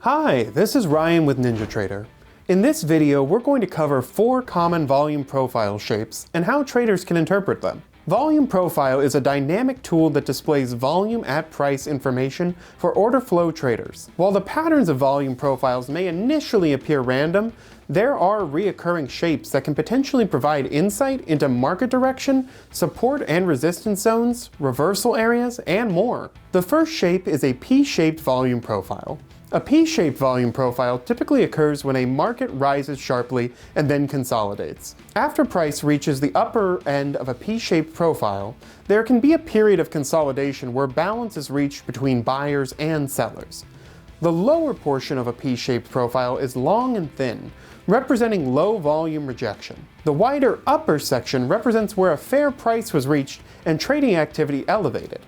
Hi, this is Ryan with NinjaTrader. In this video, we're going to cover 4 common volume profile shapes and how traders can interpret them. Volume profile is a dynamic tool that displays volume at price information for order flow traders. While the patterns of volume profiles may initially appear random, there are reoccurring shapes that can potentially provide insight into market direction, support and resistance zones, reversal areas, and more. The first shape is a P-shaped volume profile. A P-shaped volume profile typically occurs when a market rises sharply and then consolidates. After price reaches the upper end of a P-shaped profile, there can be a period of consolidation where balance is reached between buyers and sellers. The lower portion of a P-shaped profile is long and thin, representing low volume rejection. The wider upper section represents where a fair price was reached and trading activity elevated.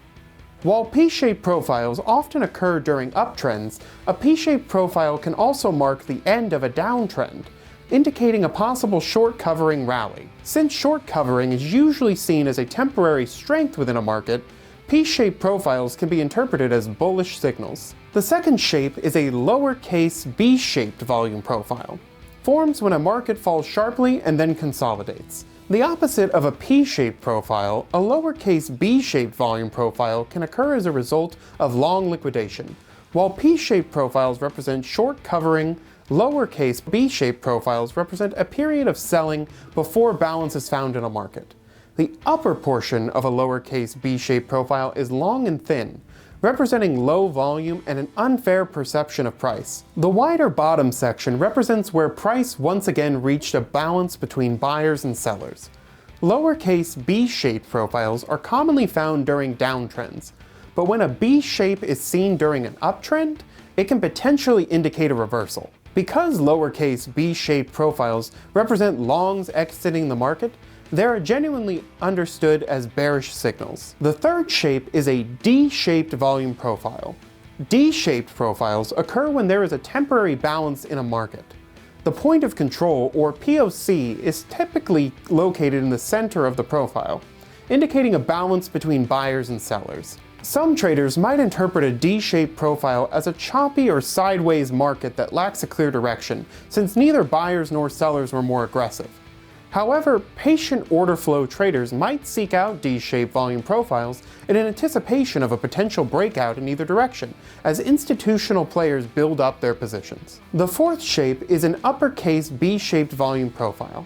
While P-shaped profiles often occur during uptrends, a P-shaped profile can also mark the end of a downtrend, indicating a possible short covering rally. Since short covering is usually seen as a temporary strength within a market, P-shaped profiles can be interpreted as bullish signals. The second shape is a lowercase B-shaped volume profile. Forms when a market falls sharply and then consolidates. The opposite of a P-shaped profile, a lowercase b-shaped volume profile can occur as a result of long liquidation. While P-shaped profiles represent short covering, lowercase b-shaped profiles represent a period of selling before balance is found in a market. The upper portion of a lowercase b-shaped profile is long and thin, representing low volume and an unfair perception of price. The wider bottom section represents where price once again reached a balance between buyers and sellers. Lowercase b-shaped profiles are commonly found during downtrends, but when a B shape is seen during an uptrend, it can potentially indicate a reversal. Because lowercase b-shaped profiles represent longs exiting the market, they are genuinely understood as bearish signals. The third shape is a D-shaped volume profile. D-shaped profiles occur when there is a temporary balance in a market. The point of control, or POC, is typically located in the center of the profile, indicating a balance between buyers and sellers. Some traders might interpret a D-shaped profile as a choppy or sideways market that lacks a clear direction, since neither buyers nor sellers were more aggressive. However, patient order flow traders might seek out D-shaped volume profiles in anticipation of a potential breakout in either direction, as institutional players build up their positions. The fourth shape is an uppercase B-shaped volume profile.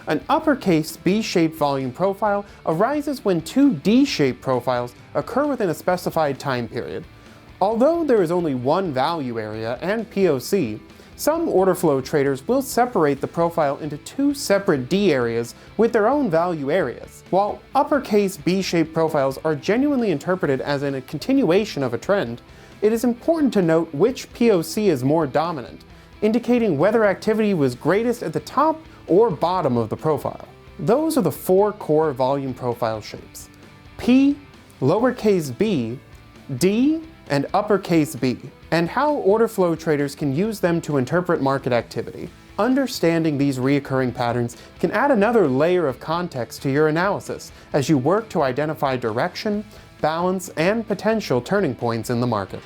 An uppercase B-shaped volume profile arises when 2 D-shaped profiles occur within a specified time period. Although there is only one value area and POC, some order flow traders will separate the profile into 2 separate D areas with their own value areas. While uppercase B-shaped profiles are genuinely interpreted as in a continuation of a trend, it is important to note which POC is more dominant, indicating whether activity was greatest at the top or bottom of the profile. Those are the 4 core volume profile shapes: P, lowercase b, D, and uppercase B, and how order flow traders can use them to interpret market activity. Understanding these recurring patterns can add another layer of context to your analysis as you work to identify direction, balance, and potential turning points in the market.